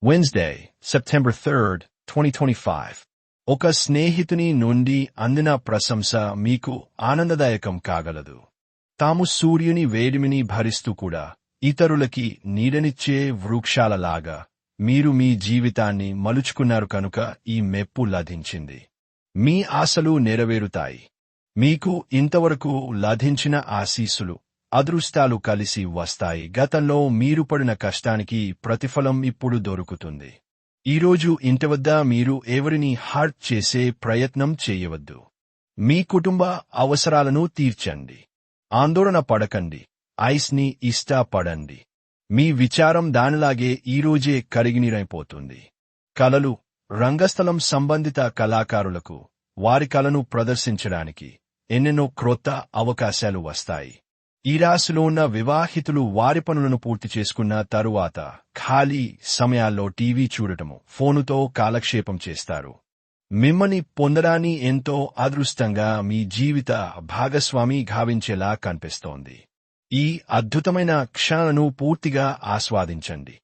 Wednesday, September 3rd, 2025. ఒక స్నేహితుని నుండి అందిన ప్రశంస మీకు ఆనందదాయకం కాగలదు. తాము సూర్యుని వేడిమిని భరిస్తూ కూడా ఇతరులకి నీడనిచ్చే వృక్షాలలాగా మీరు మీ జీవితాన్ని మలుచుకున్నారు కనుక ఈ మెప్పు లభించింది. మీ ఆశలు నెరవేరుతాయి. మీకు ఇంతవరకు లభించిన ఆశీస్సులు, అదృష్టాలు కలిసి వస్తాయి. గతంలో మీరు పడిన కష్టానికి ప్రతిఫలం ఇప్పుడు దొరుకుతుంది. ఈరోజు ఇంటి వద్ద మీరు ఎవరిని హర్ట్ చేసే ప్రయత్నం చేయవద్దు. మీ కుటుంబ అవసరాలను తీర్చండి. ఆందోళన పడకండి. ఐస్ని ఇష్టపడండి. మీ విచారం దానిలాగే ఈరోజే కరిగినీరైపోతుంది. కళలు, రంగస్థలం సంబంధిత కళాకారులకు వారి కళను ప్రదర్శించడానికి ఎన్నెన్నో క్రొత్త అవకాశాలు వస్తాయి. ఈ రాశిలో ఉన్న వివాహితులు వారి పనులను పూర్తి చేసుకున్న తరువాత ఖాళీ సమయాల్లో టీవీ చూడటము, ఫోనుతో కాలక్షేపం చేస్తారు. మిమ్మల్ని పొందడాన్ని ఎంతో అదృష్టంగా మీ జీవిత భాగస్వామి భావించేలా కనిపిస్తోంది. ఈ అద్భుతమైన క్షణాలను పూర్తిగా ఆస్వాదించండి.